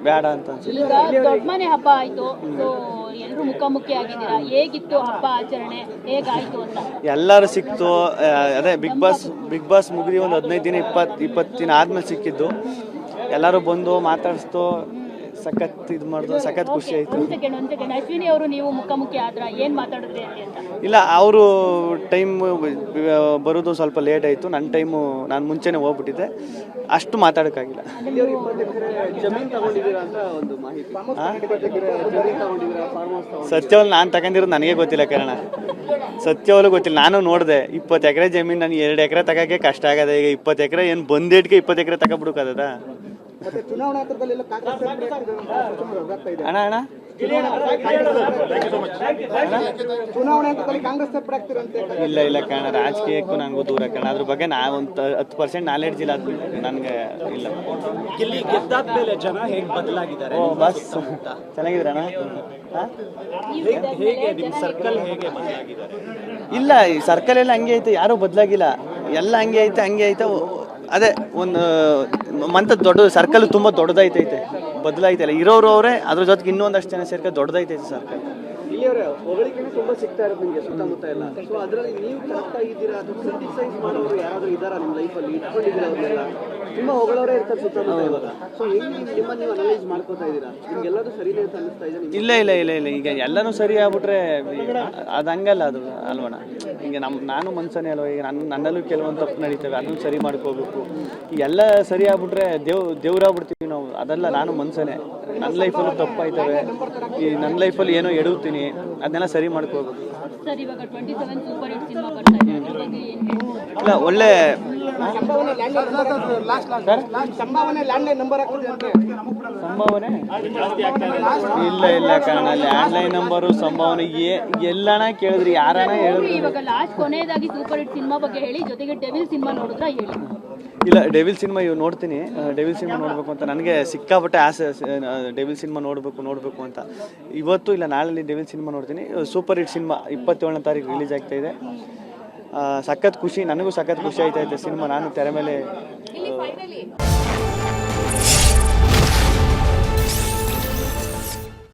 ಬೇಡ ಅಂತ ಅನ್ಸುತ್ತೆ. ಈಗ ದೊಡ್ಡ ಮನೆ ಹಬ್ಬ ಆಯ್ತು, ಸೊ ಎಲ್ಲರೂ ಮುಖಾಮುಖಿ ಆಗಿದ್ದೀರಾ, ಹೇಗಿತ್ತು ಹಬ್ಬ ಆಚರಣೆ, ಹೇಗಾಯ್ತು ಅಂತ? ಎಲ್ಲರೂ ಸಿಕ್ತು. ಅದೇ ಬಿಗ್ ಬಾಸ್ ಮುಗಿದು ಒಂದು 15 ದಿನ 20 ದಿನ ಆದ್ಮೇಲೆ ಸಿಕ್ಕಿದ್ದು. ಎಲ್ಲರೂ ಬಂದು ಮಾತಾಡಿಸ್ತು, ಸಖತ್ ಇದು ಮಾಡಿದ್ರು, ಸಖತ್ ಖುಷಿ ಆಯಿತು. ಒಂದು ಸೆಕೆಂಡ್ ಅಶ್ವಿನಿ ಅವರು ನೀವು ಮುಖಾಮುಖಿ ಆದ್ರ ಏನು ಮಾತಾಡಿದ್ರಿ ಅಂತ? ಇಲ್ಲ, ಅವರು ಟೈಮ್ ಬರೋದು ಸ್ವಲ್ಪ ಲೇಟ್ ಆಯಿತು. ನನ್ನ ಟೈಮು ನಾನು ಮುಂಚೆನೇ ಹೋಗ್ಬಿಟ್ಟಿದ್ದೆ, ಅಷ್ಟು ಮಾತಾಡೋಕ್ಕಾಗಿಲ್ಲ. ಸತ್ಯವಲ್ಲಿ ನಾನು ತಗೊಂಡಿರೋದು ನನಗೆ ಗೊತ್ತಿಲ್ಲ ಕಾರಣ, ಸತ್ಯವಲ್ಲೂ ಗೊತ್ತಿಲ್ಲ. ನಾನು ನೋಡಿದೆ 20 ಎಕರೆ ಜಮೀನು, ನನಗೆ 2 ಎಕರೆ ತಗೋಕ್ಕೆ ಕಷ್ಟ ಆಗದೆ. ಈಗ 20 ಎಕರೆ ಏನು ಬಂದೇಟ್ಗೆ 20 ಎಕರೆ ತಗೊಬಿಡೋಕ್ಕದ? ಅಣ್ಣ ಇಲ್ಲ ಕಾರಣ, ರಾಜಕೀಯಕ್ಕೂ ನನಗೂ ದೂರ ಕಾರಣ. ಅದ್ರ ಬಗ್ಗೆ ಒಂದು 10% ನಾಲೆಡ್ಜ್ ಇಲ್ಲ, ಅದು ನನಗೆ ಇಲ್ಲ. ಇಲ್ಲಿ ಗೆದ್ದಾದ್ಮೇಲೆ ಜನ ಹೇಗೆ ಬದಲಾಗಿದ್ದಾರೆ? ಬಸ್ ಚೆನ್ನಾಗಿದ್ರಣ್ಣ? ಹೇಗೆ ನಿಮ್ಮ ಸರ್ಕಲ್ ಹೇಗೆ ಬದಲಾಗಿದ್ದಾರೆ? ಇಲ್ಲ, ಈ ಸರ್ಕಲ್ ಎಲ್ಲ ಹಂಗೆ ಐತೆ, ಯಾರೂ ಬದಲಾಗಿಲ್ಲ. ಎಲ್ಲ ಹಂಗೆ ಐತೆ. ಅದೇ ಒಂದು ಮಂತ ದೊಡ್ಡ ಸರ್ಕಲ್ ತುಂಬ ದೊಡ್ಡದೈತೈತೆ, ಬದಲಾಯ್ತಲ್ಲ. ಇರೋರು ಅವರೇ, ಅದ್ರ ಜೊತೆಗೆ ಇನ್ನೊಂದಷ್ಟು ಜನ ಸೇರ್ಕೊಂಡು ದೊಡ್ಡದೈತೈತೆ ಸರ್ಕಲ್. ಇಲ್ಲಿಯವರೇ ಹೊಗಳಿಕೆನೇ ತುಂಬಾ ಸಿಗ್ತಾ ಇರೋದು ನಿಮಗೆ ಸುತ್ತಮುತ್ತ ಎಲ್ಲ. ಸೊ ಅದರಲ್ಲಿ ನೀವು ಕರೆಕ್ಟ್ ಆಗಿದ್ದೀರಾ ಅಥವಾ ಕ್ರಿಟಿಸೈಸ್ ಮಾಡೋರು ಯಾರಾದರೂ ಇದ್ದಾರಾ ನಿಮ್ಮ ಲೈಫಲ್ಲಿ? ಇಟ್ಕೊಂಡಿದ್ದೀರಾ ಅವ್ರನ್ನೆಲ್ಲ? ತುಂಬ ಹೊಗಳವರೇ ಇರ್ತಾರೆ ಸುತ್ತಮುತ್ತ ಇವಾಗ. ಸೊ ಹೆಂಗೆ ನಿಮ್ಮನ್ನು ನೀವು ಅನಲೈಸ್ ಮಾಡ್ಕೋತಾ ಇದ್ದೀರಾ? ನಿಮ್ಗೆಲ್ಲರೂ ಸರಿನೇ ಅಂತ ಅನಿಸ್ತಾ ಇದೆ? ಇಲ್ಲ, ಈಗ ಎಲ್ಲನೂ ಸರಿ ಆಗ್ಬಿಟ್ರೆ ಅದು ಹಂಗಲ್ಲ, ಅದು ಅಲ್ವಣ. ಈಗ ನಾನು ಮನ್ಸನೇ ಅಲ್ವ. ಈಗ ನನ್ನಲ್ಲೂ ಕೆಲವೊಂದು ತಪ್ಪು ನಡೀತವೆ, ಅದನ್ನು ಸರಿ ಮಾಡ್ಕೋಬೇಕು. ಎಲ್ಲ ಸರಿ ಆಗ್ಬಿಟ್ರೆ ದೇವ್ರಾಗ್ಬಿಡ್ತೀವಿ ನಾವು. ಅದೆಲ್ಲ ನಾನು ಮನ್ಸನೇ. ನನ್ನ ಲೈಫಲ್ಲೂ ತಪ್ಪಾಯ್ತವೆ, ಈ ನನ್ನ ಲೈಫಲ್ಲಿ ಏನೋ ಎಡುತ್ತೀನಿ, ಅದನ್ನೆಲ್ಲ ಸರಿ ಮಾಡ್ಕೋಬೇಕು. ಸರ್, ಇವಾಗ 27 ಸೂಪರ್ ಹಿಟ್ ಸಿನಿಮಾ ಬರ್ತಾ ಇದೆ, ಅದ್ರ ಬಗ್ಗೆ ಏನು? ಇಲ್ಲ, ಒಳ್ಳೆ ಸಂಭಾವನೆ ಲ್ಯಾಂಡ್ಲೈನ್ ನಂಬರ್ ಆಗ್ತದೆ ಅಂತ ಸಂಭಾವನೆ ಇಲ್ಲ ಕಾರಣ. ಲ್ಯಾಂಡ್ಲೈನ್ ನಂಬರು ಸಂಭಾವನೆ ಎಲ್ಲಣ ಕೇಳಿದ್ರಿ, ಯಾರಣ ಹೇಳಿದ್ರು? ಇವಾಗ ಲಾಸ್ಟ್ ಕೊನೆಯದಾಗಿ ಸೂಪರ್ ಹಿಟ್ ಸಿನಿಮಾ ಬಗ್ಗೆ ಹೇಳಿ, ಜೊತೆಗೆ ಡೆವಿಲ್ ಸಿನಿಮಾ ನೋಡಿದ್ರಾ ಹೇಳಿ? ಇಲ್ಲ, ಡೆವಿಲ್ ಸಿನಿಮಾ ಇವಾಗ ನೋಡ್ತೀನಿ. ಡೆವಿಲ್ ಸಿನಿಮಾ ನೋಡಬೇಕು ಅಂತ ನನಗೆ ಸಿಕ್ಕಾಪಟ್ಟೆ ಆಸೆ. ಡೆವಿಲ್ ಸಿನಿಮಾ ನೋಡಬೇಕು ಅಂತ. ಇವತ್ತು ಇಲ್ಲ ನಾಳೆ ಡೆವಿಲ್ ಸಿನಿಮಾ ನೋಡ್ತೀನಿ. ಸೂಪರ್ ಹಿಟ್ ಸಿನಿಮಾ 27ನೇ ತಾರೀಕು ರಿಲೀಸ್ ಆಗ್ತಾ ಇದೆ. ಸಖತ್ ಖುಷಿ, ನನಗೂ ಸಖತ್ ಖುಷಿ ಆಯ್ತೈತೆ ಸಿನಿಮಾ. ನಾನು ತೆರೆ ಮೇಲೆ